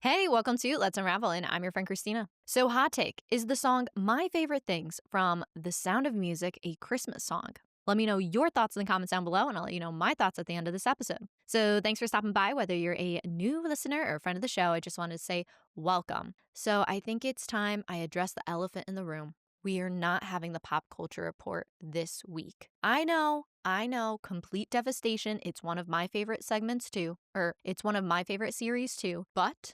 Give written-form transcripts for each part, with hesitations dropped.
Hey, welcome to Let's Unravel, and I'm your friend Christina. So, Hot Take is the song My Favorite Things from The Sound of Music, a Christmas song. Let me know your thoughts in the comments down below, and I'll let you know my thoughts at the end of this episode. So, thanks for stopping by. Whether you're a new listener or a friend of the show, I just wanted to say welcome. So, I think it's time I address the elephant in the room. We are not having the pop culture report this week. I know, complete devastation. It's one of my favorite segments too, or it's one of my favorite series too, but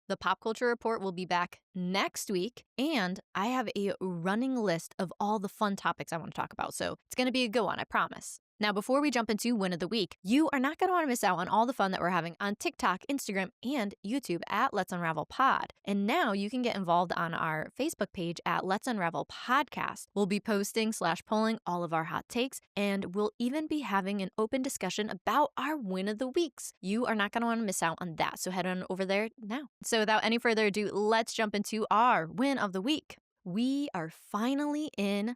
the Pop Culture Report will be back next week, and I have a running list of all the fun topics I want to talk about, so it's going to be a good one, I promise. Now, before we jump into Win of the Week, you are not going to want to miss out on all the fun that we're having on TikTok, Instagram, and YouTube at Let's Unravel Pod. And now you can get involved on our Facebook page at Let's Unravel Podcast. We'll be posting / polling all of our hot takes, and we'll even be having an open discussion about our Win of the Weeks. You are not going to want to miss out on that, so head on over there now. So without any further ado, let's jump into our Win of the Week. We are finally in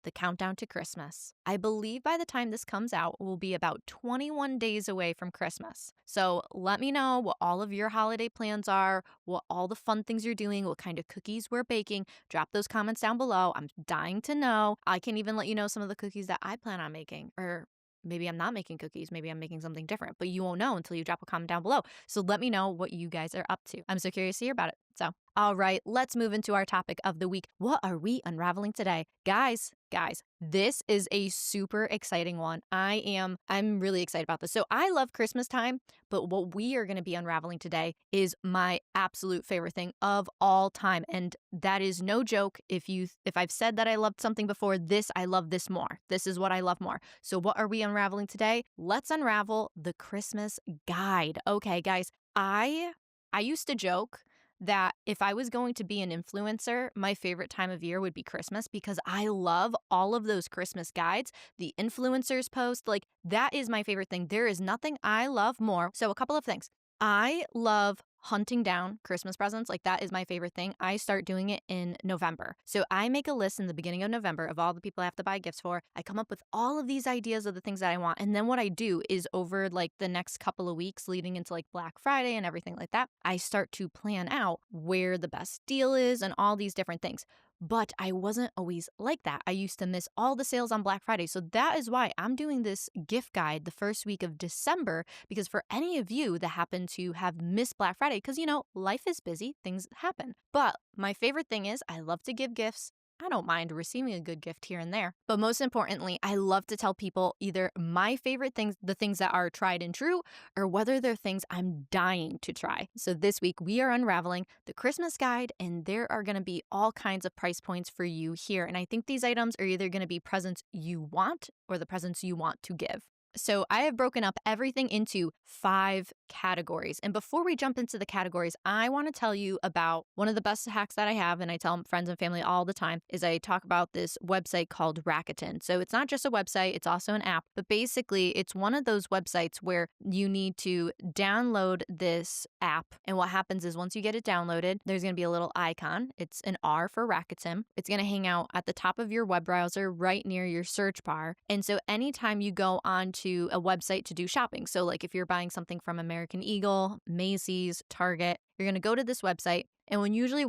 the countdown to Christmas. I believe by the time this comes out, we'll be about 21 days away from Christmas. So let me know what all of your holiday plans are, what all the fun things you're doing, what kind of cookies we're baking. Drop those comments down below. I'm dying to know. I can even let you know some of the cookies that I plan on making, or maybe I'm not making cookies. Maybe I'm making something different, but you won't know until you drop a comment down below. So let me know what you guys are up to. I'm so curious to hear about it. So, all right, let's move into our topic of the week. What are we unraveling today? Guys, this is a super exciting one. I'm really excited about this. So I love Christmas time, but what we are going to be unraveling today is my absolute favorite thing of all time. And that is no joke. If I've said that I loved something before, I love this more. This is what I love more. So what are we unraveling today? Let's unravel the Christmas guide. Okay, guys, I used to joke that if I was going to be an influencer, my favorite time of year would be Christmas because I love all of those Christmas guides, the influencers post, like that is my favorite thing. There is nothing I love more. So a couple of things. I love hunting down Christmas presents. Like that is my favorite thing. I start doing it in November. So I make a list in the beginning of November of all the people I have to buy gifts for. I come up with all of these ideas of the things that I want. And then what I do is over like the next couple of weeks leading into like Black Friday and everything like that, I start to plan out where the best deal is and all these different things. But I wasn't always like that. I used to miss all the sales on Black Friday. So that is why I'm doing this gift guide the first week of December, because for any of you that happen to have missed Black Friday, because life is busy, things happen. But my favorite thing is I love to give gifts. I don't mind receiving a good gift here and there. But most importantly, I love to tell people either my favorite things, the things that are tried and true, or whether they're things I'm dying to try. So this week we are unraveling the Christmas guide, and there are going to be all kinds of price points for you here. And I think these items are either going to be presents you want or the presents you want to give. So I have broken up everything into 5 categories. And before we jump into the categories, I want to tell you about one of the best hacks that I have, and I tell friends and family all the time, is I talk about this website called Rakuten. So it's not just a website, it's also an app. But basically, it's one of those websites where you need to download this app. And what happens is once you get it downloaded, there's going to be a little icon. It's an R for Rakuten. It's going to hang out at the top of your web browser right near your search bar. And so anytime you go on to a website to do shopping. So like if you're buying something from American Eagle, Macy's, Target, you're going to go to this website. And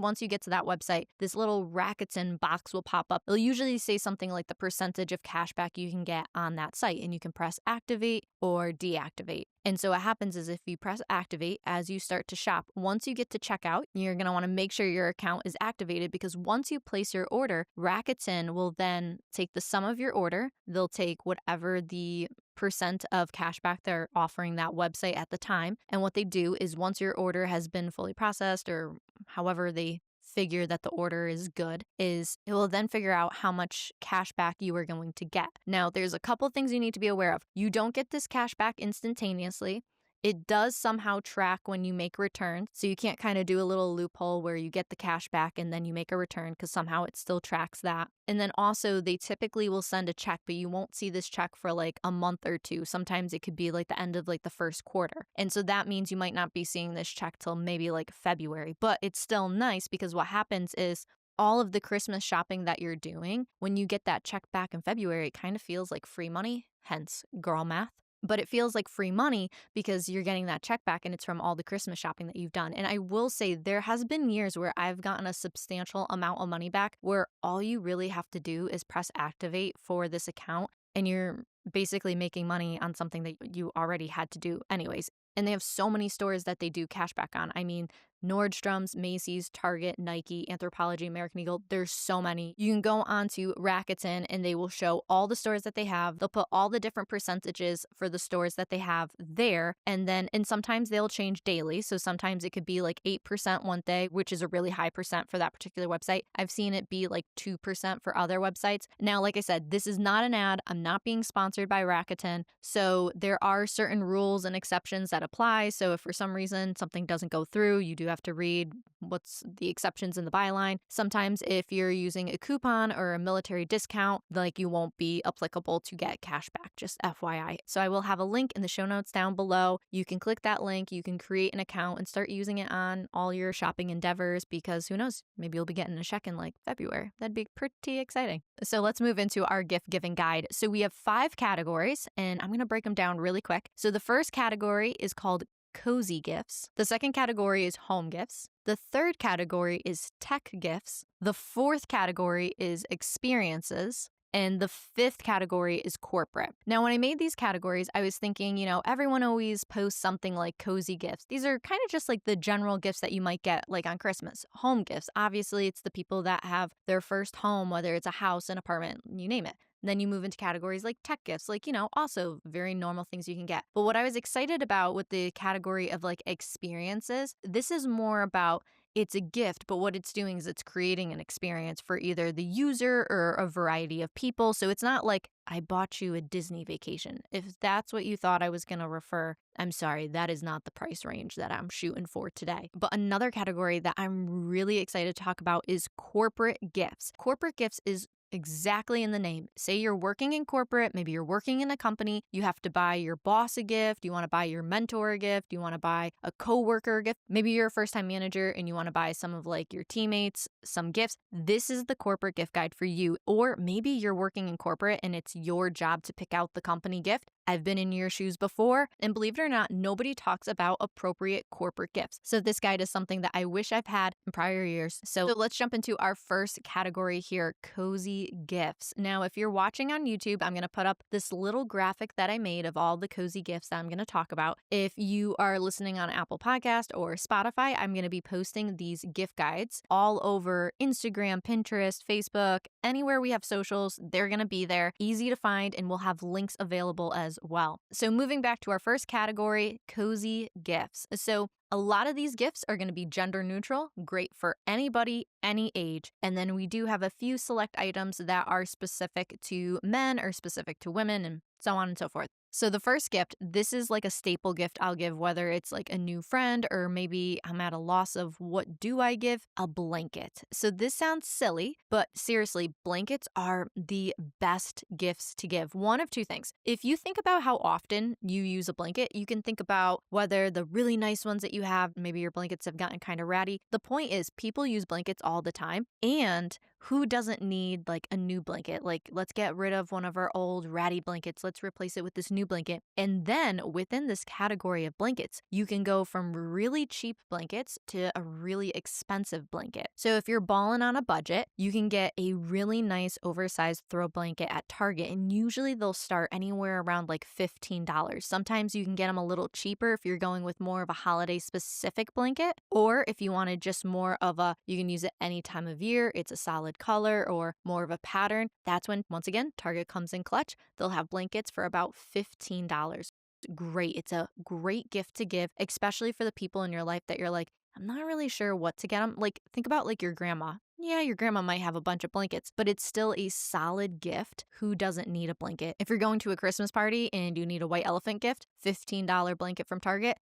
once you get to that website, this little Rakuten box will pop up. It'll usually say something like the percentage of cashback you can get on that site, and you can press activate or deactivate. And so what happens is if you press activate as you start to shop, once you get to checkout, you're going to want to make sure your account is activated, because once you place your order, Rakuten will then take the sum of your order. They'll take whatever the percent of cashback they're offering that website at the time. And what they do is once your order has been fully processed, or however they figure that the order is good, is it will then figure out how much cash back you are going to get. Now, there's a couple things you need to be aware of. You don't get this cash back instantaneously. It does somehow track when you make returns. So you can't kind of do a little loophole where you get the cash back and then you make a return, because somehow it still tracks that. And then also they typically will send a check, but you won't see this check for like a month or two. Sometimes it could be like the end of like the first quarter. And so that means you might not be seeing this check till maybe like February, but it's still nice, because what happens is all of the Christmas shopping that you're doing, when you get that check back in February, it kind of feels like free money, hence girl math. But it feels like free money because you're getting that check back and it's from all the Christmas shopping that you've done. And I will say there has been years where I've gotten a substantial amount of money back where all you really have to do is press activate for this account and you're basically making money on something that you already had to do anyways. And they have so many stores that they do cashback on. I mean, Nordstrom's, Macy's, Target, Nike, Anthropologie, American Eagle. There's so many. You can go onto Rakuten and they will show all the stores that they have. They'll put all the different percentages for the stores that they have there. And sometimes they'll change daily. So sometimes it could be like 8% one day, which is a really high percent for that particular website. I've seen it be like 2% for other websites. Now, like I said, this is not an ad. I'm not being sponsored by Rakuten. So there are certain rules and exceptions that apply. So if for some reason something doesn't go through, you do have to read what's the exceptions in the byline. Sometimes if you're using a coupon or a military discount, like you won't be applicable to get cash back, just FYI. So I will have a link in the show notes down below. You can click that link, you can create an account and start using it on all your shopping endeavors because who knows, maybe you'll be getting a check in like February. That'd be pretty exciting. So let's move into our gift giving guide. So we have 5 categories and I'm going to break them down really quick. So the first category is called cozy gifts. The second category is home gifts. The third category is tech gifts. The fourth category is experiences. And the fifth category is corporate. Now, when I made these categories, I was thinking, everyone always posts something like cozy gifts. These are kind of just like the general gifts that you might get like on Christmas. Home gifts, obviously, it's the people that have their first home, whether it's a house, an apartment, you name it. Then you move into categories like tech gifts, like, also very normal things you can get. But what I was excited about with the category of like experiences, this is more about it's a gift, but what it's doing is it's creating an experience for either the user or a variety of people. So it's not like I bought you a Disney vacation. If that's what you thought I was going to refer, I'm sorry, that is not the price range that I'm shooting for today. But another category that I'm really excited to talk about is corporate gifts. Corporate gifts is exactly in the name. Say you're working in corporate, maybe you're working in a company, you have to buy your boss a gift, you want to buy your mentor a gift, you want to buy a coworker a gift. Maybe you're a first-time manager and you want to buy some of like your teammates some gifts. This is the corporate gift guide for you. Or maybe you're working in corporate and it's your job to pick out the company gift. I've been in your shoes before, and believe it or not, nobody talks about appropriate corporate gifts. So this guide is something that I wish I've had in prior years. So let's jump into our first category here, cozy gifts. Now, if you're watching on YouTube, I'm going to put up this little graphic that I made of all the cozy gifts that I'm going to talk about. If you are listening on Apple Podcast or Spotify, I'm going to be posting these gift guides all over Instagram, Pinterest, Facebook, anywhere we have socials, they're going to be there, easy to find, and we'll have links available as well. So moving back to our first category, cozy gifts. So a lot of these gifts are going to be gender neutral, great for anybody, any age. And then we do have a few select items that are specific to men or specific to women and so on and so forth. So the first gift, this is like a staple gift I'll give, whether it's like a new friend or maybe I'm at a loss of what do I give? A blanket. So this sounds silly, but seriously, blankets are the best gifts to give. One of two things. If you think about how often you use a blanket, you can think about whether the really nice ones that you have, maybe your blankets have gotten kind of ratty. The point is people use blankets all the time, and who doesn't need like a new blanket? Like, let's get rid of one of our old ratty blankets. Let's replace it with this new blanket. And then within this category of blankets, you can go from really cheap blankets to a really expensive blanket. So if you're balling on a budget, you can get a really nice oversized throw blanket at Target. And usually they'll start anywhere around like $15. Sometimes you can get them a little cheaper if you're going with more of a holiday specific blanket. Or if you wanted just more of you can use it any time of year. It's a solid color or more of a pattern. That's when, once again, Target comes in clutch. They'll have blankets for about $15. Great. It's a great gift to give, especially for the people in your life that you're like, I'm not really sure what to get them. Like, think about like your grandma. Yeah, your grandma might have a bunch of blankets, but it's still a solid gift. Who doesn't need a blanket? If you're going to a Christmas party and you need a white elephant gift, $15 blanket from Target,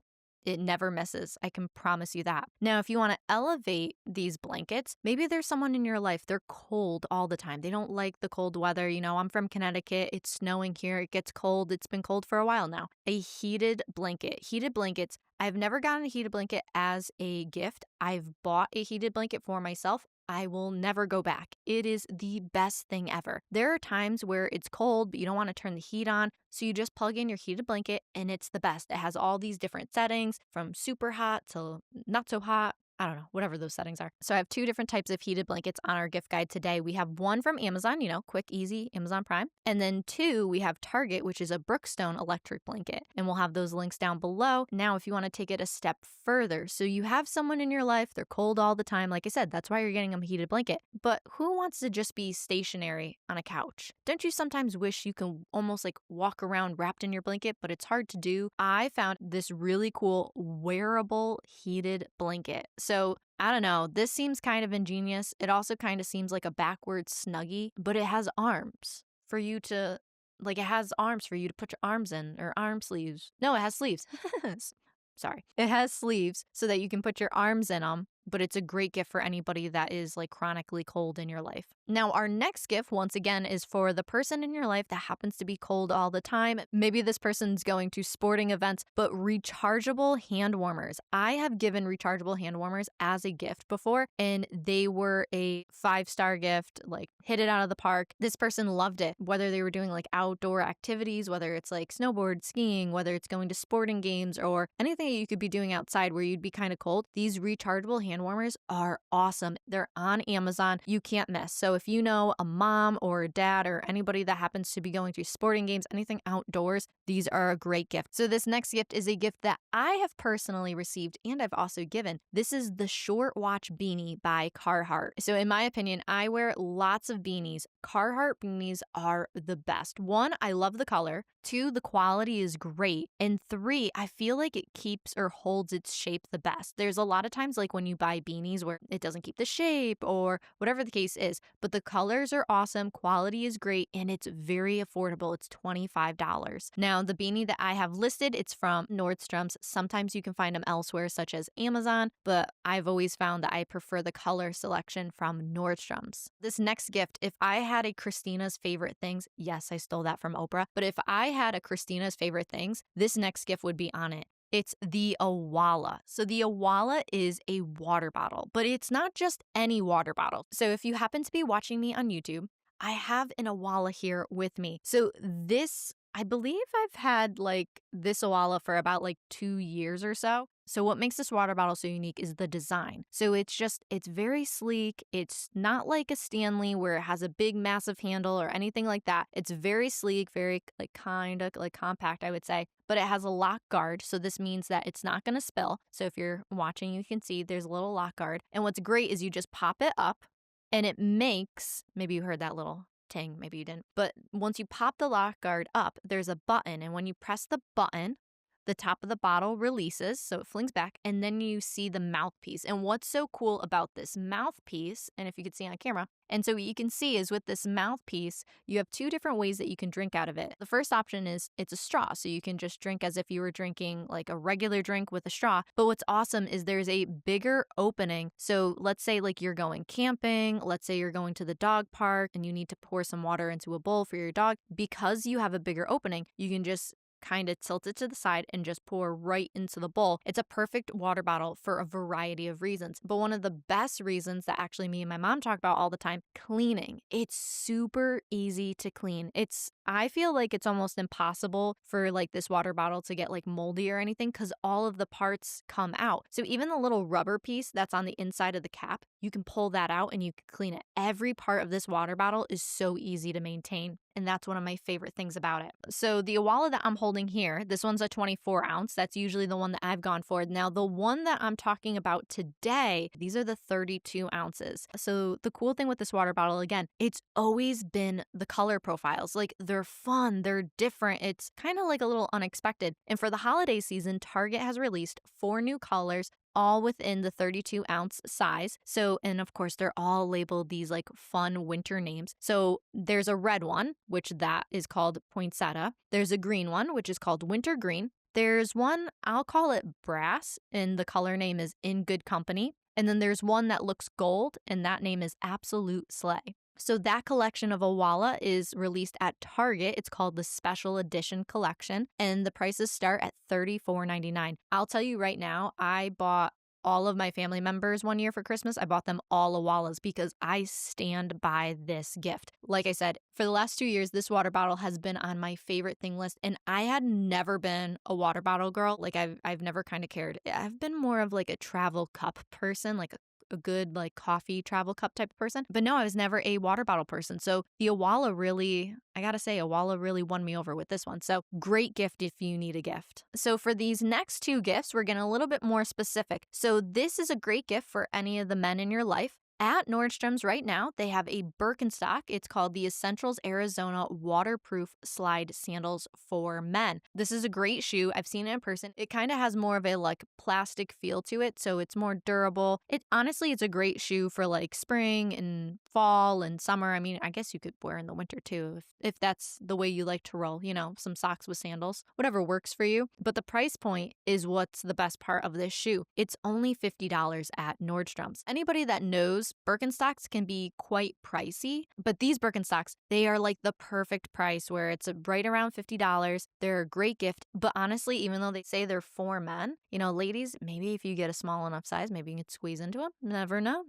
it never misses. I can promise you that. Now, if you want to elevate these blankets, maybe there's someone in your life, they're cold all the time. They don't like the cold weather. I'm from Connecticut. It's snowing here. It gets cold. It's been cold for a while now. A heated blanket. Heated blankets. I've never gotten a heated blanket as a gift. I've bought a heated blanket for myself. I will never go back. It is the best thing ever. There are times where it's cold, but you don't want to turn the heat on. So you just plug in your heated blanket and it's the best. It has all these different settings from super hot to not so hot. I don't know, whatever those settings are. So I have 2 different types of heated blankets on our gift guide today. We have one from Amazon, quick, easy, Amazon Prime. And then 2, we have Target, which is a Brookstone electric blanket. And we'll have those links down below. Now, if you want to take it a step further, so you have someone in your life, they're cold all the time. Like I said, that's why you're getting them a heated blanket. But who wants to just be stationary on a couch? Don't you sometimes wish you can almost like walk around wrapped in your blanket, but it's hard to do? I found this really cool wearable heated blanket. So I don't know, this seems kind of ingenious. It also kind of seems like a backwards Snuggie, but it has arms for you to, it has arms for you to put your arms in, or arm sleeves. No, it has sleeves. Sorry. It has sleeves so that you can put your arms in them, but it's a great gift for anybody that is like chronically cold in your life. Now, our next gift, once again, is for the person in your life that happens to be cold all the time. Maybe this person's going to sporting events, but rechargeable hand warmers. I have given rechargeable hand warmers as a gift before, and they were a 5-star gift, like hit it out of the park. This person loved it, whether they were doing like outdoor activities, whether it's like snowboard, skiing, whether it's going to sporting games or anything that you could be doing outside where you'd be kind of cold. These rechargeable hand warmers are awesome. They're on Amazon. You can't miss. So if you know a mom or a dad or anybody that happens to be going to sporting games, anything outdoors, these are a great gift. So this next gift is a gift that I have personally received and I've also given. This is the Short Watch Beanie by Carhartt. So in my opinion, I wear lots of beanies. Carhartt beanies are the best. 1, I love the color. 2, the quality is great. And 3, I feel like it keeps or holds its shape the best. There's a lot of times like when you buy beanies where it doesn't keep the shape or whatever the case is, but the colors are awesome, quality is great, and it's very affordable. It's $25. Now, the beanie that I have listed, it's from Nordstrom's. Sometimes you can find them elsewhere, such as Amazon, but I've always found that I prefer the color selection from Nordstrom's. This next gift, if I had a Christina's Favorite Things, yes, I stole that from Oprah, but if I had a Christina's Favorite Things, this next gift would be on it. It's the Awala. So the Awala is a water bottle, but it's not just any water bottle. So if you happen to be watching me on YouTube, I have an Awala here with me. So this, I believe I've had like this Awala for about like 2 years or so. So what makes this water bottle so unique is the design. So it's very sleek. It's not like a Stanley where it has a big massive handle or anything like that. It's very sleek, very like kind of like compact, I would say. But it has a lock guard. So this means that it's not going to spill. So if you're watching, you can see there's a little lock guard. And what's great is you just pop it up and it makes, maybe you heard that little ting, maybe you didn't. But once you pop the lock guard up, there's a button. And when you press the button, the top of the bottle releases, so it flings back, and then you see the mouthpiece. And what's so cool about this mouthpiece, and if you could see on camera, and so what you can see is with this mouthpiece, you have 2 different ways that you can drink out of it. The first option is it's a straw, so you can just drink as if you were drinking like a regular drink with a straw. But what's awesome is there's a bigger opening. So let's say like you're going camping, let's say you're going to the dog park, and you need to pour some water into a bowl for your dog. Because you have a bigger opening, you can just kind of tilt it to the side and just pour right into the bowl. It's a perfect water bottle for a variety of reasons. But one of the best reasons that actually me and my mom talk about all the time, cleaning. It's super easy to clean. I feel like it's almost impossible for like this water bottle to get like moldy or anything because all of the parts come out. So even the little rubber piece that's on the inside of the cap, you can pull that out and you can clean it. Every part of this water bottle is so easy to maintain. And that's one of my favorite things about it. So the Awala that I'm holding here, this one's a 24 ounce. That's usually the one that I've gone for. Now, the one that I'm talking about today, these are the 32 ounces. So the cool thing with this water bottle, again, it's always been the color profiles. Like they're fun, they're different. It's kind of like a little unexpected. And for the holiday season, Target has released 4 new colors, all within the 32 ounce size. So, and of course, they're all labeled these like fun winter names. So there's a red one, which that is called poinsettia. There's a green one, which is called winter green. There's one, I'll call it brass, and the color name is In Good Company. And then there's one that looks gold, and that name is Absolute Sleigh. So that collection of Awala is released at Target. It's called the Special Edition Collection, and the prices start at $34.99. I'll tell you right now, I bought all of my family members one year for Christmas. I bought them all Awalas because I stand by this gift. Like I said, for the last 2 years, this water bottle has been on my favorite thing list, and I had never been a water bottle girl. Like I've never kind of cared. I've been more of like a travel cup person, like a good like coffee travel cup type of person. But no, I was never a water bottle person. So the Awala really, I gotta say, Awala really won me over with this one. So great gift if you need a gift. So for these next two gifts, we're getting a little bit more specific. So this is a great gift for any of the men in your life. At Nordstrom's right now, they have a Birkenstock. It's called the Essentials Arizona Waterproof Slide Sandals for Men. This is a great shoe. I've seen it in person. It kind of has more of a like plastic feel to it, so it's more durable. It's a great shoe for like spring and fall and summer. I mean, I guess you could wear in the winter too if that's the way you like to roll, some socks with sandals, whatever works for you. But the price point is what's the best part of this shoe. It's only $50 at Nordstrom's. Anybody that knows Birkenstocks can be quite pricey, but these Birkenstocks, they are like the perfect price where it's right around $50. They're a great gift, but honestly, even though they say they're for men, ladies, maybe if you get a small enough size, maybe you can squeeze into them. Never know,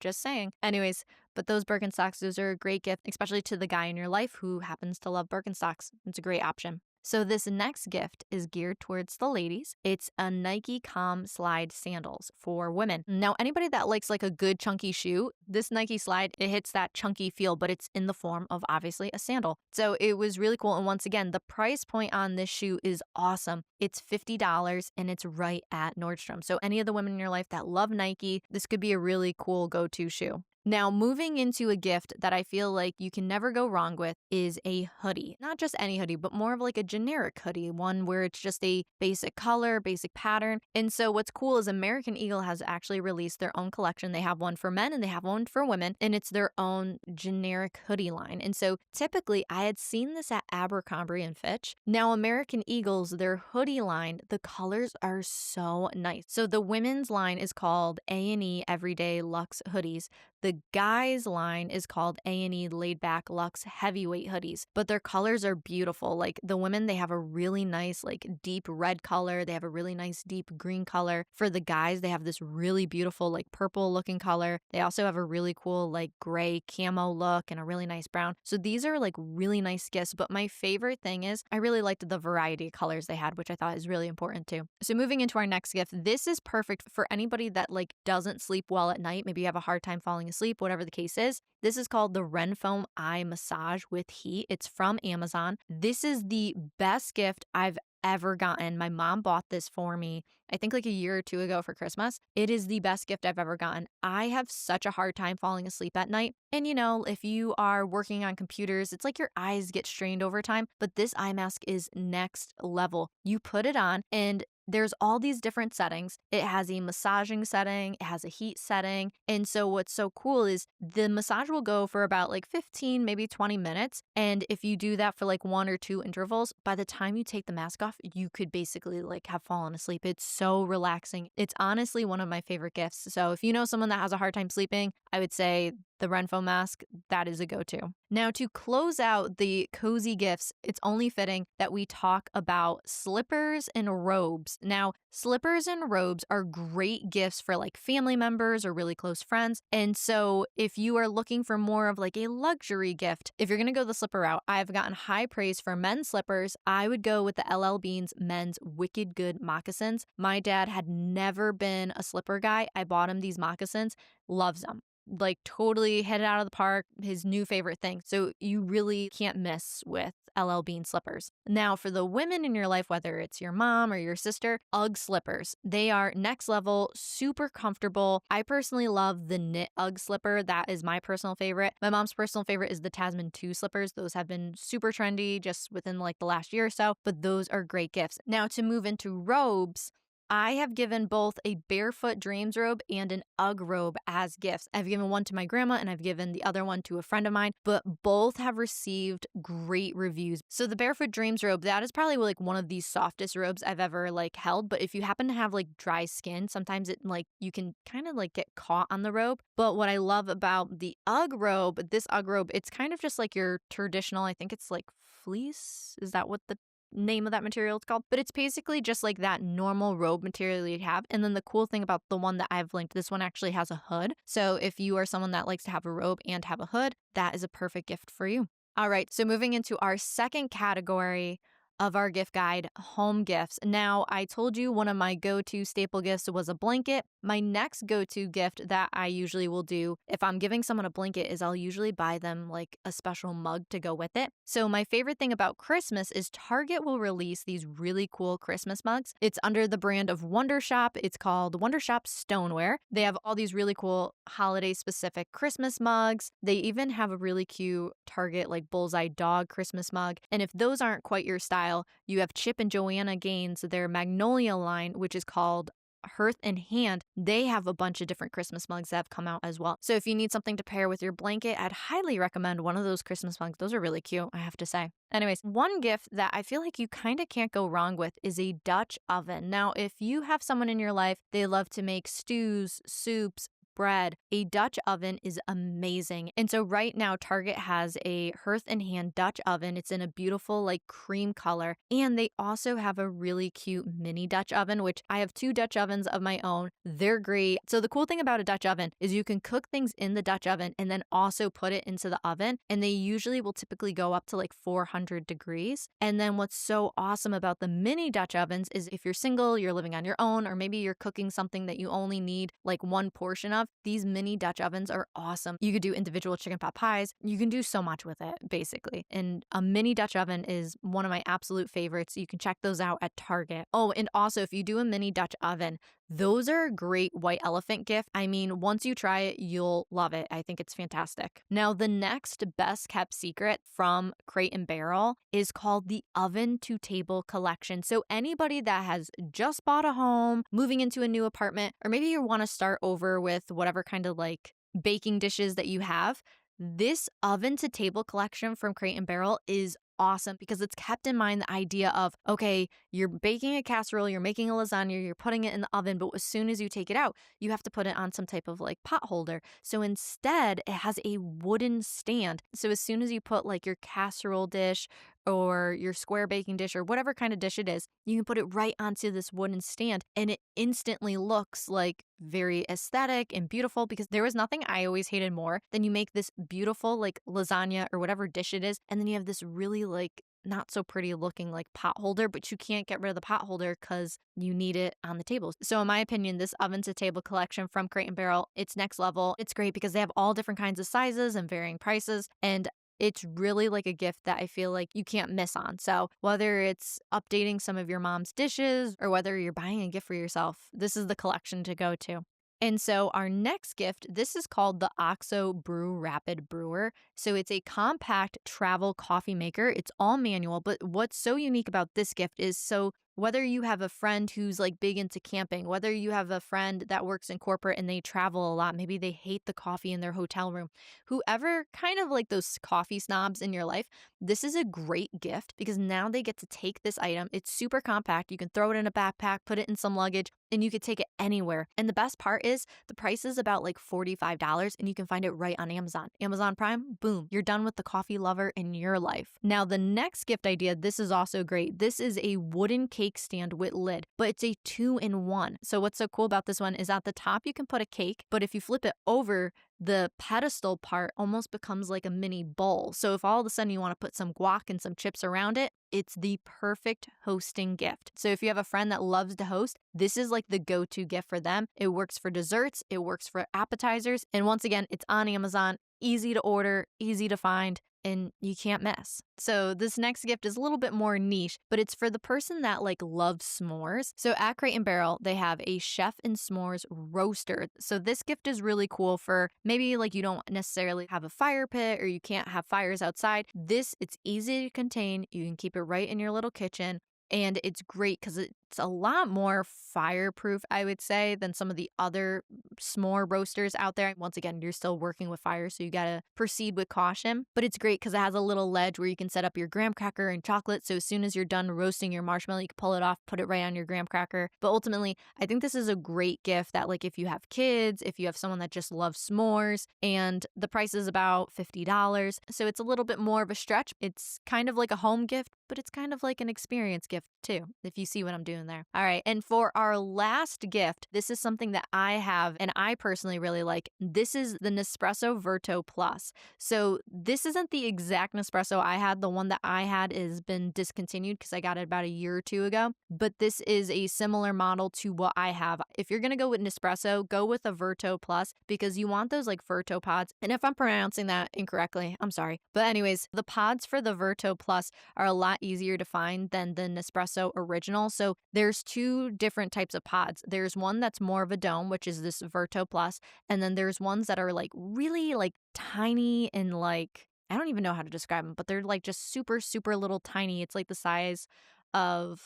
just saying. Anyways, but those Birkenstocks, those are a great gift, especially to the guy in your life who happens to love Birkenstocks. It's a great option. So this next gift is geared towards the ladies. It's a Nike Calm Slide sandals for women. Now, anybody that likes like a good chunky shoe, this Nike Slide, it hits that chunky feel, but it's in the form of obviously a sandal. So it was really cool. And once again, the price point on this shoe is awesome. It's $50 and it's right at Nordstrom. So any of the women in your life that love Nike, this could be a really cool go-to shoe. Now, moving into a gift that I feel like you can never go wrong with is a hoodie. Not just any hoodie, but more of like a generic hoodie, one where it's just a basic color, basic pattern. And so what's cool is American Eagle has actually released their own collection. They have one for men and they have one for women, and it's their own generic hoodie line. And so typically I had seen this at Abercrombie and Fitch. Now, American Eagle's, their hoodie line, the colors are so nice. So the women's line is called A&E Everyday Luxe Hoodies. The guys line is called A&E Laid Back Luxe Heavyweight Hoodies, but their colors are beautiful. Like the women, they have a really nice like deep red color. They have a really nice deep green color. For the guys, they have this really beautiful like purple looking color. They also have a really cool like gray camo look and a really nice brown. So these are like really nice gifts, but my favorite thing is I really liked the variety of colors they had, which I thought is really important too. So moving into our next gift, this is perfect for anybody that like doesn't sleep well at night. Maybe you have a hard time falling asleep, whatever the case is. This is called the Ren Foam Eye Massage with Heat. It's from Amazon. This is the best gift I've ever gotten. My mom bought this for me, I think like a year or two ago for Christmas. It is the best gift I've ever gotten. I have such a hard time falling asleep at night. And if you are working on computers, it's like your eyes get strained over time, but this eye mask is next level. You put it on and there's all these different settings. It has a massaging setting, it has a heat setting. And so what's so cool is the massage will go for about like 15, maybe 20 minutes. And if you do that for like 1 or 2 intervals, by the time you take the mask off, you could basically like have fallen asleep. It's so relaxing. It's honestly one of my favorite gifts. So if you know someone that has a hard time sleeping, I would say the Ren Foam mask, that is a go-to. Now, to close out the cozy gifts, it's only fitting that we talk about slippers and robes. Now, slippers and robes are great gifts for like family members or really close friends. And so if you are looking for more of like a luxury gift, if you're going to go the slipper route, I've gotten high praise for men's slippers. I would go with the LL Bean's men's Wicked Good moccasins. My dad had never been a slipper guy. I bought him these moccasins, loves them. Like totally hit it out of the park, his new favorite thing. So you really can't miss with LL Bean slippers. Now for the women in your life, whether it's your mom or your sister, UGG slippers. They are next level, super comfortable. I personally love the knit UGG slipper. That is my personal favorite. My mom's personal favorite is the Tasman 2 slippers. Those have been super trendy just within like the last year or so, but those are great gifts. Now to move into robes, I have given both a Barefoot Dreams robe and an UGG robe as gifts. I've given one to my grandma and I've given the other one to a friend of mine, but both have received great reviews. So the Barefoot Dreams robe, that is probably like one of the softest robes I've ever like held. But if you happen to have like dry skin, sometimes it like you can kind of like get caught on the robe. But what I love about the UGG robe, this UGG robe, it's kind of just like your traditional, I think it's like fleece. Is that what the name of that material it's called, but it's basically just like that normal robe material you'd have. And then the cool thing about the one that I've linked, this one actually has a hood. So if you are someone that likes to have a robe and have a hood, that is a perfect gift for you. All right, so moving into our second category of our gift guide, home gifts. Now, I told you one of my go-to staple gifts was a blanket. My next go-to gift that I usually will do if I'm giving someone a blanket is I'll usually buy them like a special mug to go with it. So my favorite thing about Christmas is Target will release these really cool Christmas mugs. It's under the brand of Wondershop. It's called Wondershop Stoneware. They have all these really cool holiday-specific Christmas mugs. They even have a really cute Target like bullseye dog Christmas mug. And if those aren't quite your style, you have Chip and Joanna Gaines, their Magnolia line, which is called Hearth and Hand. They have a bunch of different Christmas mugs that have come out as well. So if you need something to pair with your blanket, I'd highly recommend one of those Christmas mugs. Those are really cute, I have to say. Anyways, one gift that I feel like you kind of can't go wrong with is a Dutch oven. Now, if you have someone in your life, they love to make stews, soups, bread, a Dutch oven is amazing. And so right now, Target has a Hearth and Hand Dutch oven. It's in a beautiful like cream color. And they also have a really cute mini Dutch oven, which I have 2 Dutch ovens of my own. They're great. So the cool thing about a Dutch oven is you can cook things in the Dutch oven and then also put it into the oven. And they usually will typically go up to like 400 degrees. And then what's so awesome about the mini Dutch ovens is if you're single, you're living on your own, or maybe you're cooking something that you only need like one portion of, these mini Dutch ovens are awesome. You could do individual chicken pot pies. You can do so much with it, basically. And a mini Dutch oven is one of my absolute favorites. You can check those out at Target. Oh, and also if you do a mini Dutch oven, those are a great white elephant gift. I mean, once you try it, you'll love it. I think it's fantastic. Now, the next best kept secret from Crate and Barrel is called the Oven to Table Collection. So anybody that has just bought a home, moving into a new apartment, or maybe you want to start over with whatever kind of like baking dishes that you have, this Oven to Table collection from Crate and Barrel is awesome because it's kept in mind the idea of, okay, you're baking a casserole, you're making a lasagna, you're putting it in the oven, but as soon as you take it out, you have to put it on some type of like pot holder. So instead, it has a wooden stand. So as soon as you put like your casserole dish or your square baking dish or whatever kind of dish it is, you can put it right onto this wooden stand and it instantly looks like very aesthetic and beautiful because there was nothing I always hated more than you make this beautiful like lasagna or whatever dish it is, and then you have this really like not so pretty looking like pot holder, but you can't get rid of the pot holder because you need it on the table. So in my opinion, this Oven to Table collection from Crate and Barrel, it's next level. It's great because they have all different kinds of sizes and varying prices, and it's really like a gift that I feel like you can't miss on. So whether it's updating some of your mom's dishes or whether you're buying a gift for yourself, this is the collection to go to. And so our next gift, this is called the OXO Brew Rapid Brewer. So it's a compact travel coffee maker. It's all manual, but what's so unique about this gift is so whether you have a friend who's like big into camping, whether you have a friend that works in corporate and they travel a lot, maybe they hate the coffee in their hotel room, whoever kind of like those coffee snobs in your life, this is a great gift because now they get to take this item. It's super compact. You can throw it in a backpack, put it in some luggage, and you could take it anywhere. And the best part is the price is about like $45 and you can find it right on Amazon. Amazon Prime, boom, you're done with the coffee lover in your life. Now, the next gift idea, this is also great. This is a wooden cake stand with lid, but it's a 2-in-1. So what's so cool about this one is at the top you can put a cake, but if you flip it over, the pedestal part almost becomes like a mini bowl. So if all of a sudden you want to put some guac and some chips around it, it's the perfect hosting gift. So if you have a friend that loves to host, this is like the go-to gift for them. It works for desserts, it works for appetizers, and once again, it's on Amazon, easy to order, easy to find, and you can't miss. So this next gift is a little bit more niche, but it's for the person that like loves s'mores. So at Crate and Barrel, they have a Chef and S'mores roaster. So this gift is really cool for maybe like you don't necessarily have a fire pit or you can't have fires outside. It's easy to contain. You can keep it right in your little kitchen. And it's great because it's a lot more fireproof, I would say, than some of the other s'more roasters out there. Once again, you're still working with fire, so you gotta proceed with caution. But it's great because it has a little ledge where you can set up your graham cracker and chocolate. So as soon as you're done roasting your marshmallow, you can pull it off, put it right on your graham cracker. But ultimately, I think this is a great gift that, like, if you have kids, if you have someone that just loves s'mores, and the price is about $50. So it's a little bit more of a stretch. It's kind of like a home gift, but it's kind of like an experience gift too, if you see what I'm doing there. All right. And for our last gift, this is something that I have and I personally really like. This is the Nespresso Verto Plus. So this isn't the exact Nespresso I had. The one that I had has been discontinued because I got it about a year or two ago. But this is a similar model to what I have. If you're going to go with Nespresso, go with a Verto Plus because you want those like Verto pods. And if I'm pronouncing that incorrectly, I'm sorry. But anyways, the pods for the Verto Plus are a lot easier to find than the Nespresso original. So there's two different types of pods. There's one that's more of a dome, which is this Verto Plus, and then there's ones that are like really like tiny and like, I don't even know how to describe them, but they're like just super, super little tiny. It's like the size of,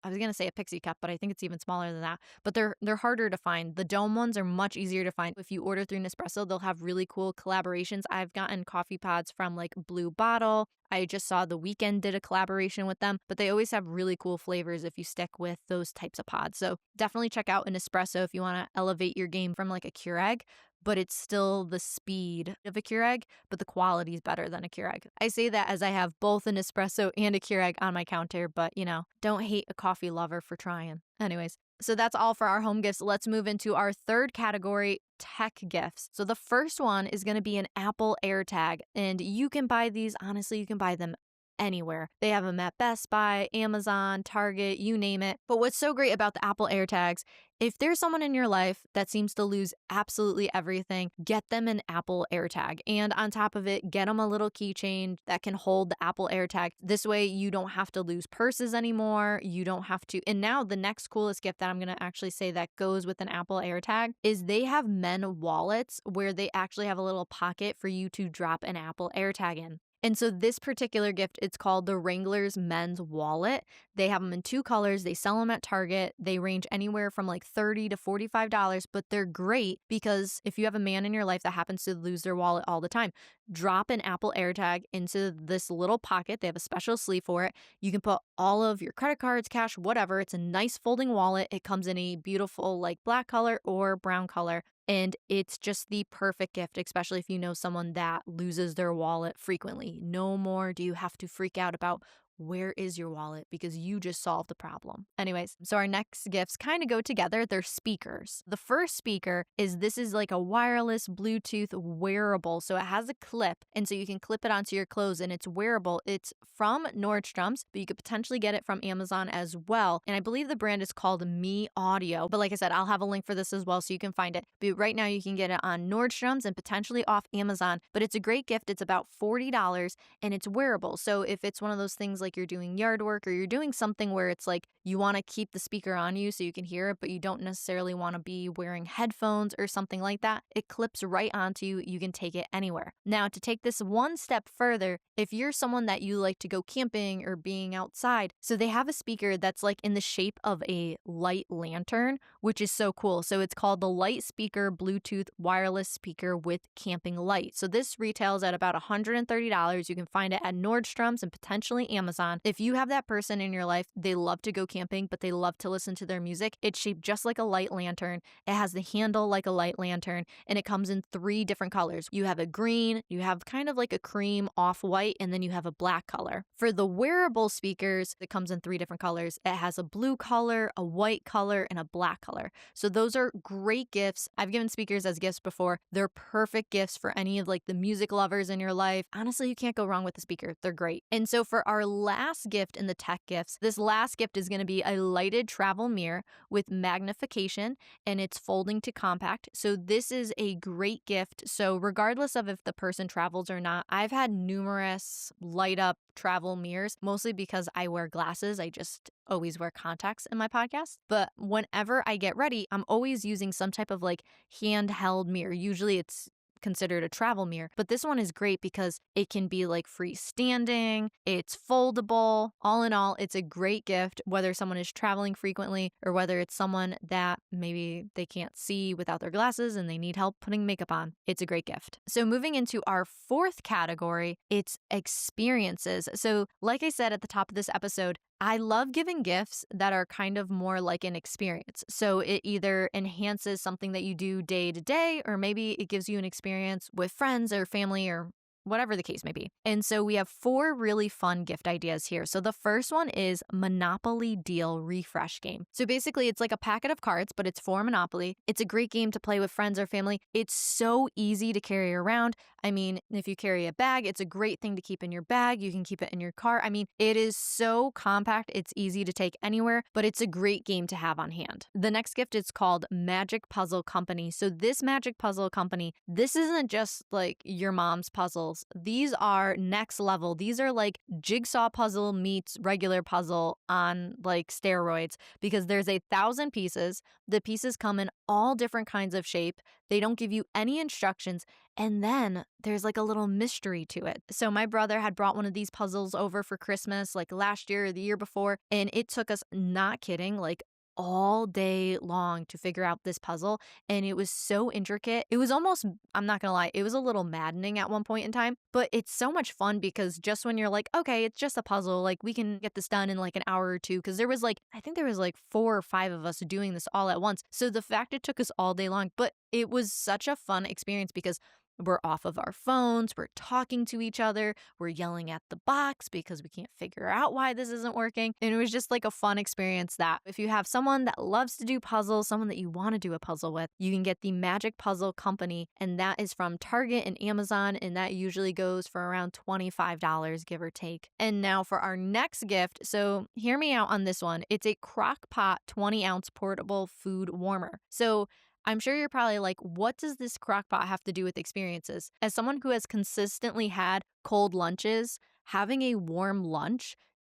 I was going to say a pixie cup, but I think it's even smaller than that. But they're harder to find. The dome ones are much easier to find. If you order through Nespresso, they'll have really cool collaborations. I've gotten coffee pods from like Blue Bottle. I just saw The Weeknd did a collaboration with them, but they always have really cool flavors if you stick with those types of pods. So definitely check out an Nespresso if you want to elevate your game from like a Keurig, but it's still the speed of a Keurig, but the quality is better than a Keurig. I say that as I have both an espresso and a Keurig on my counter, but don't hate a coffee lover for trying. Anyways, so that's all for our home gifts. Let's move into our third category, tech gifts. So the first one is going to be an Apple AirTag, and you can buy these, honestly, you can buy them anywhere. They have them at Best Buy, Amazon, Target, you name it. But what's so great about the Apple AirTags, if there's someone in your life that seems to lose absolutely everything, get them an Apple AirTag. And on top of it, get them a little keychain that can hold the Apple AirTag. This way you don't have to lose purses anymore. You don't have to. And now the next coolest gift that I'm going to actually say that goes with an Apple AirTag is they have men wallets where they actually have a little pocket for you to drop an Apple AirTag in. And so this particular gift, it's called the Wrangler's Men's Wallet. They have them in two colors. They sell them at Target. They range anywhere from like $30 to $45, but they're great because if you have a man in your life that happens to lose their wallet all the time, drop an Apple AirTag into this little pocket. They have a special sleeve for it. You can put all of your credit cards, cash, whatever. It's a nice folding wallet. It comes in a beautiful like black color or brown color. And it's just the perfect gift, especially if you know someone that loses their wallet frequently. No more do you have to freak out about where is your wallet because you just solved the problem. Anyways, so our next gifts kind of go together. They're speakers. The first speaker this is like a wireless Bluetooth wearable. So it has a clip, and so you can clip it onto your clothes, and it's wearable. It's from Nordstrom's, but you could potentially get it from Amazon as well. And I believe the brand is called Me Audio. But like I said, I'll have a link for this as well so you can find it. But right now you can get it on Nordstrom's and potentially off Amazon. But it's a great gift. It's about $40 and it's wearable. So if it's one of those things like you're doing yard work or you're doing something where it's like you want to keep the speaker on you so you can hear it, but you don't necessarily want to be wearing headphones or something like that, it clips right onto you. You can take it anywhere. Now, to take this one step further, if you're someone that you like to go camping or being outside, so they have a speaker that's like in the shape of a light lantern, which is so cool. So it's called the Light Speaker Bluetooth Wireless Speaker with Camping Light. So this retails at about $130. You can find it at Nordstrom's and potentially Amazon. If you have that person in your life, they love to go camping, but they love to listen to their music. It's shaped just like a light lantern. It has the handle like a light lantern, and it comes in 3 different colors. You have a green, you have kind of like a cream off-white, and then you have a black color. For the wearable speakers, it comes in 3 different colors. It has a blue color, a white color, and a black color. So those are great gifts. I've given speakers as gifts before. They're perfect gifts for any of like the music lovers in your life. Honestly, you can't go wrong with the speaker. They're great. And so for our last gift in the tech gifts, this last gift is going to be a lighted travel mirror with magnification, and it's folding to compact. So this is a great gift. So regardless of if the person travels or not, I've had numerous light up travel mirrors, mostly because I wear glasses. I just always wear contacts in my podcast. But whenever I get ready, I'm always using some type of like handheld mirror. Usually it's considered a travel mirror. But this one is great because it can be like freestanding, it's foldable. All in all, it's a great gift, whether someone is traveling frequently or whether it's someone that maybe they can't see without their glasses and they need help putting makeup on. It's a great gift. So moving into our fourth category, it's experiences. So like I said at the top of this episode, I love giving gifts that are kind of more like an experience. So it either enhances something that you do day to day, or maybe it gives you an experience with friends or family or whatever the case may be. And so we have 4 really fun gift ideas here. So the first one is Monopoly Deal Refresh Game. So basically it's like a packet of cards, but it's for Monopoly. It's a great game to play with friends or family. It's so easy to carry around. I mean, if you carry a bag, it's a great thing to keep in your bag. You can keep it in your car. I mean, it is so compact. It's easy to take anywhere, but it's a great game to have on hand. The next gift is called Magic Puzzle Company. So this Magic Puzzle Company, this isn't just like your mom's puzzles. These are next level. These are like jigsaw puzzle meets regular puzzle on like steroids because there's 1,000 pieces. The pieces come in all different kinds of shape. They don't give you any instructions. And then there's like a little mystery to it. So my brother had brought one of these puzzles over for Christmas like last year or the year before. And it took us, not kidding, like all day long to figure out this puzzle. And it was so intricate. It was almost, I'm not gonna lie, it was a little maddening at one point in time, but it's so much fun because just when you're like, okay, it's just a puzzle, like we can get this done in like an hour or two. Cause there was like, I think there was like 4 or 5 of us doing this all at once. So the fact it took us all day long, but it was such a fun experience because we're off of our phones, we're talking to each other, we're yelling at the box because we can't figure out why this isn't working. And it was just like a fun experience that if you have someone that loves to do puzzles, someone that you want to do a puzzle with, you can get the Magic Puzzle Company. And that is from Target and Amazon. And that usually goes for around $25, give or take. And now for our next gift. So hear me out on this one. It's a crock pot 20-ounce portable food warmer. So I'm sure you're probably like, what does this crock pot have to do with experiences? As someone who has consistently had cold lunches, having a warm lunch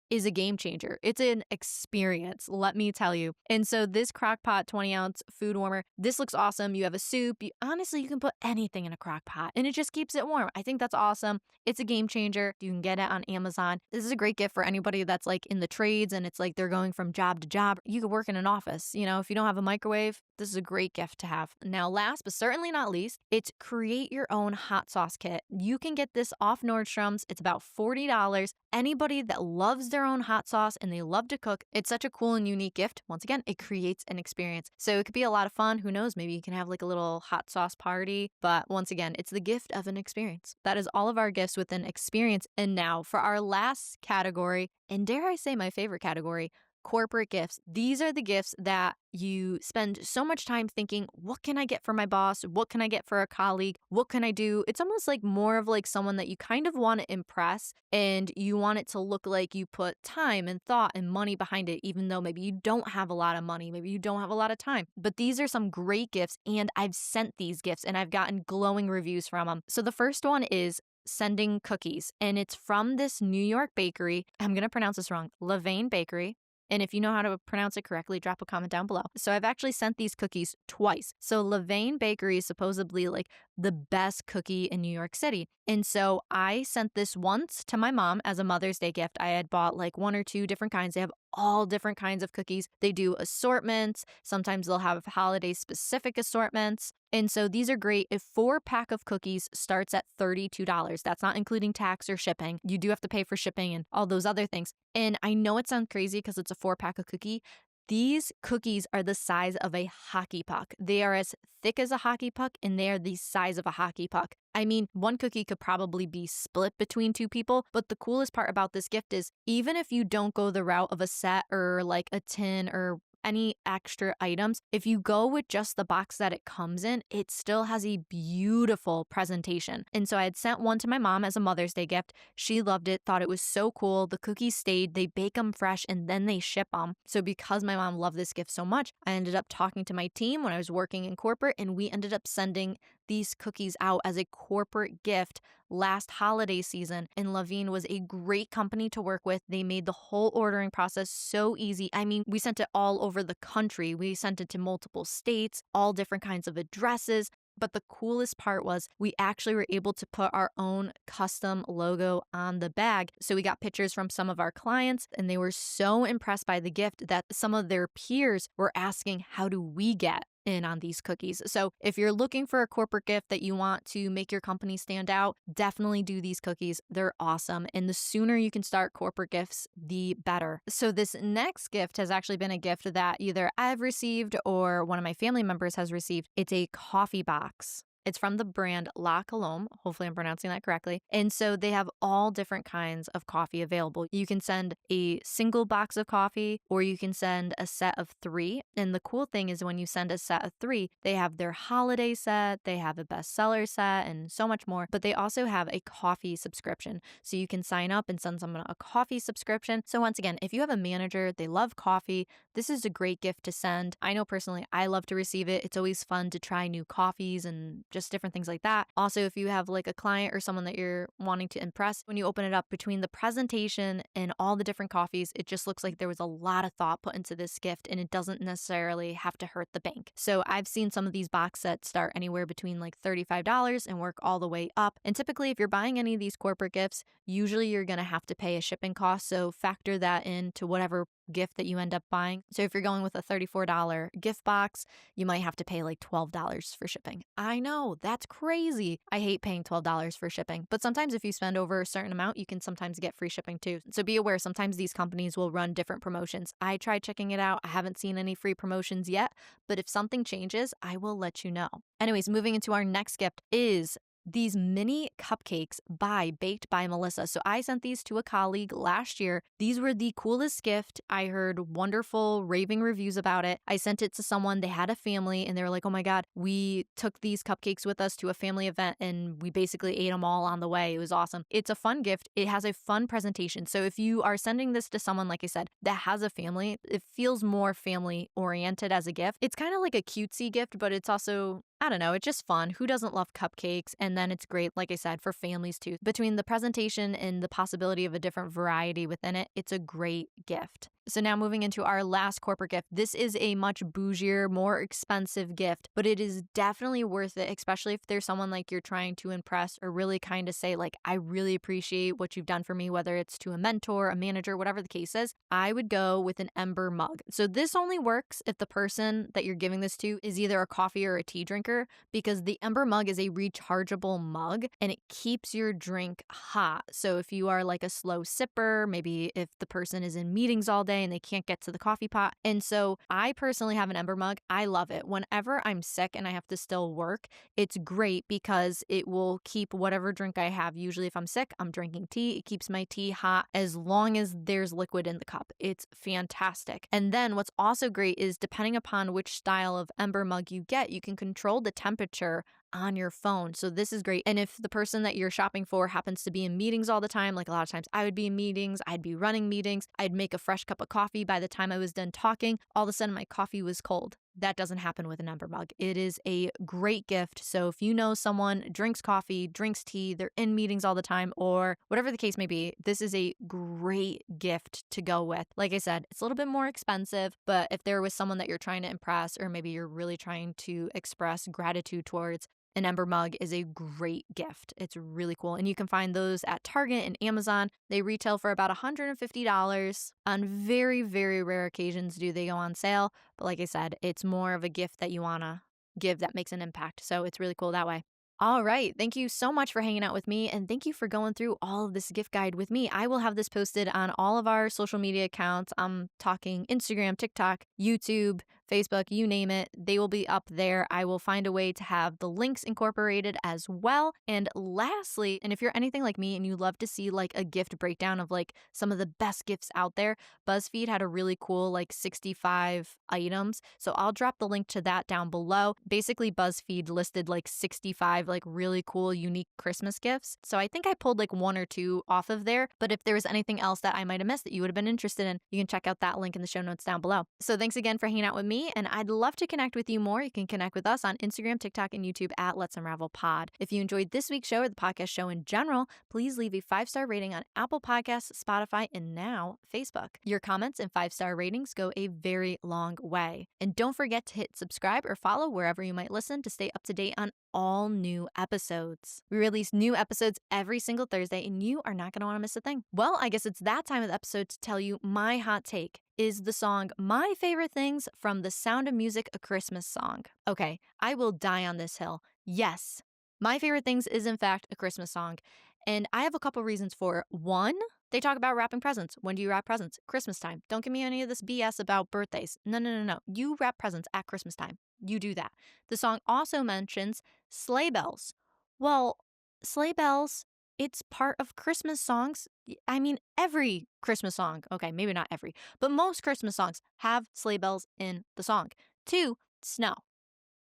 is a game changer. It's an experience, let me tell you. And so this crock pot 20-ounce food warmer, this looks awesome. You have a soup. Honestly, you can put anything in a crock pot and it just keeps it warm. I think that's awesome. It's a game changer. You can get it on Amazon. This is a great gift for anybody that's like in the trades and it's like they're going from job to job. You could work in an office. You know, if you don't have a microwave, this is a great gift to have. Now, last but certainly not least, it's create your own hot sauce kit. You can get this off Nordstrom's. It's about $40. Anybody that loves their own hot sauce and they love to cook, it's such a cool and unique gift. Once again, it creates an experience. So it could be a lot of fun. Who knows? Maybe you can have like a little hot sauce party. But once again, it's the gift of an experience. That is all of our gifts with an experience. And now for our last category, and dare I say my favorite category, corporate gifts. These are the gifts that you spend so much time thinking, what can I get for my boss? What can I get for a colleague? What can I do? It's almost like more of like someone that you kind of want to impress and you want it to look like you put time and thought and money behind it, even though maybe you don't have a lot of money, maybe you don't have a lot of time. But these are some great gifts and I've sent these gifts and I've gotten glowing reviews from them. So the first one is sending cookies and it's from this New York bakery. I'm going to pronounce this wrong. Levain Bakery. And if you know how to pronounce it correctly, drop a comment down below. So I've actually sent these cookies twice. So Levain Bakery is supposedly like the best cookie in New York City. And so I sent this once to my mom as a Mother's Day gift. I had bought like 1 or 2 different kinds. They have all different kinds of cookies. They do assortments. Sometimes they'll have holiday specific assortments. And so these are great. If 4-pack of cookies starts at $32, that's not including tax or shipping. You do have to pay for shipping and all those other things. And I know it sounds crazy because it's a 4-pack of cookie. These cookies are the size of a hockey puck. They are as thick as a hockey puck and they are the size of a hockey puck. I mean, one cookie could probably be split between 2 people, but the coolest part about this gift is even if you don't go the route of a set or like a tin or any extra items, if you go with just the box that it comes in, it still has a beautiful presentation. And so I had sent one to my mom as a Mother's Day gift. She loved it, thought it was so cool. The cookies stayed, they bake them fresh, and then they ship them. So because my mom loved this gift so much, I ended up talking to my team when I was working in corporate, and we ended up sending these cookies out as a corporate gift last holiday season. And Levain was a great company to work with. They made the whole ordering process so easy. I mean, we sent it all over the country. We sent it to multiple states, all different kinds of addresses. But the coolest part was we actually were able to put our own custom logo on the bag. So we got pictures from some of our clients, and they were so impressed by the gift that some of their peers were asking, how do we get in on these cookies? So if you're looking for a corporate gift that you want to make your company stand out, definitely do these cookies. They're awesome. And the sooner you can start corporate gifts, the better. So this next gift has actually been a gift that either I've received or one of my family members has received. It's a coffee box. It's from the brand La Colombe. Hopefully I'm pronouncing that correctly. And so they have all different kinds of coffee available. You can send a single box of coffee or you can send a set of 3. And the cool thing is when you send a set of 3, they have their holiday set, they have a bestseller set, and so much more. But they also have a coffee subscription. So you can sign up and send someone a coffee subscription. So once again, if you have a manager, they love coffee, this is a great gift to send. I know personally, I love to receive it. It's always fun to try new coffees and just different things like that. Also, if you have like a client or someone that you're wanting to impress, when you open it up, between the presentation and all the different coffees, it just looks like there was a lot of thought put into this gift and it doesn't necessarily have to hurt the bank. So I've seen some of these box sets start anywhere between like $35 and work all the way up. And typically, if you're buying any of these corporate gifts, usually you're going to have to pay a shipping cost. So factor that into whatever gift that you end up buying. So if you're going with a $34 gift box, you might have to pay like $12 for shipping. I know, that's crazy. I hate paying $12 for shipping, but sometimes if you spend over a certain amount, you can sometimes get free shipping too. So be aware, sometimes these companies will run different promotions. I tried checking it out. I haven't seen any free promotions yet, but if something changes, I will let you know. Anyways, moving into our next gift is these mini cupcakes Baked by Melissa. So I sent these to a colleague last year. These were the coolest gift. I heard wonderful raving reviews about it. I sent it to someone, they had a family, and they were like, oh my God, we took these cupcakes with us to a family event and we basically ate them all on the way. It was awesome. It's a fun gift. It has a fun presentation. So if you are sending this to someone, like I said, that has a family, it feels more family oriented as a gift. It's kind of like a cutesy gift, but it's also, I don't know, it's just fun. Who doesn't love cupcakes? And then it's great, like I said, for families too. Between the presentation and the possibility of a different variety within it, it's a great gift. So now moving into our last corporate gift, this is a much bougier, more expensive gift, but it is definitely worth it, especially if there's someone like you're trying to impress or really kind of say like, I really appreciate what you've done for me, whether it's to a mentor, a manager, whatever the case is. I would go with an Ember mug. So this only works if the person that you're giving this to is either a coffee or a tea drinker, because the Ember mug is a rechargeable mug and it keeps your drink hot. So if you are like a slow sipper, maybe if the person is in meetings all day and they can't get to the coffee pot. And so I personally have an Ember mug. I love it. Whenever I'm sick and I have to still work, it's great because it will keep whatever drink I have. Usually if I'm sick, I'm drinking tea. It keeps my tea hot as long as there's liquid in the cup. It's fantastic. And then what's also great is depending upon which style of Ember mug you get, you can control the temperature on your phone. So this is great. And if the person that you're shopping for happens to be in meetings all the time, like a lot of times I would be in meetings, I'd be running meetings, I'd make a fresh cup of coffee. By the time I was done talking, all of a sudden my coffee was cold. That doesn't happen with an Ember mug. It is a great gift. So if you know someone drinks coffee, drinks tea, they're in meetings all the time, or whatever the case may be, this is a great gift to go with. Like I said, it's a little bit more expensive, but if there was someone that you're trying to impress, or maybe you're really trying to express gratitude towards, an Ember mug is a great gift. It's really cool. And you can find those at Target and Amazon. They retail for about $150. On very, very rare occasions do they go on sale. But like I said, it's more of a gift that you want to give that makes an impact. So it's really cool that way. All right. Thank you so much for hanging out with me. And thank you for going through all of this gift guide with me. I will have this posted on all of our social media accounts. I'm talking Instagram, TikTok, YouTube, Facebook, you name it. They will be up there. I will find a way to have the links incorporated as well. And lastly, and if you're anything like me and you love to see like a gift breakdown of like some of the best gifts out there, BuzzFeed had a really cool like 65 items. So I'll drop the link to that down below. Basically, BuzzFeed listed like 65 like really cool, unique Christmas gifts. So I think I pulled like 1 or 2 off of there. But if there was anything else that I might have missed that you would have been interested in, you can check out that link in the show notes down below. So thanks again for hanging out with me. me, and I'd love to connect with you more. You can connect with us on Instagram, TikTok, and YouTube at Let's Unravel Pod. If you enjoyed this week's show or the podcast show in general, please leave a 5-star rating on Apple Podcasts, Spotify, and now Facebook. Your comments and 5-star ratings go a very long way. And don't forget to hit subscribe or follow wherever you might listen to stay up to date on all new episodes. We release new episodes every single Thursday, and you are not going to want to miss a thing. Well, I guess it's that time of the episode to tell you my hot take is the song My Favorite Things from The Sound of Music, a Christmas Song. Okay, I will die on this hill. Yes, My Favorite Things is in fact a Christmas song, and I have a couple reasons for it. One, they talk about wrapping presents. When do you wrap presents? Christmas time. Don't give me any of this BS about birthdays. No. You wrap presents at Christmas time. You do that. The song also mentions sleigh bells. Well, sleigh bells, it's part of Christmas songs. I mean, every Christmas song, okay, maybe not every, but most Christmas songs have sleigh bells in the song. 2, snow.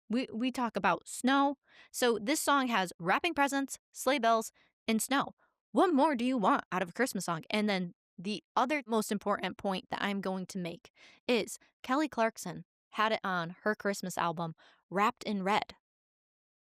We talk about snow. So this song has wrapping presents, sleigh bells, and snow. What more do you want out of a Christmas song? And then the other most important point that I'm going to make is Kelly Clarkson had it on her Christmas album, Wrapped in Red.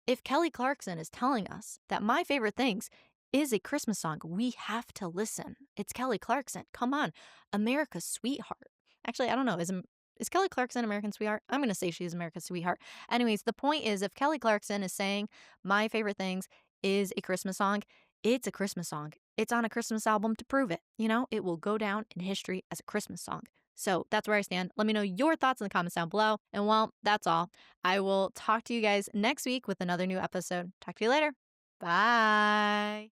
If Kelly Clarkson is telling us that My Favorite Things is a Christmas song, we have to listen. It's Kelly Clarkson. Come on. America's sweetheart. Actually, I don't know. Is Kelly Clarkson American sweetheart? I'm going to say she's America's sweetheart. Anyways, the point is if Kelly Clarkson is saying My Favorite Things is a Christmas song, it's a Christmas song. It's on a Christmas album to prove it. You know, it will go down in history as a Christmas song. So that's where I stand. Let me know your thoughts in the comments down below. And well, that's all. I will talk to you guys next week with another new episode. Talk to you later. Bye.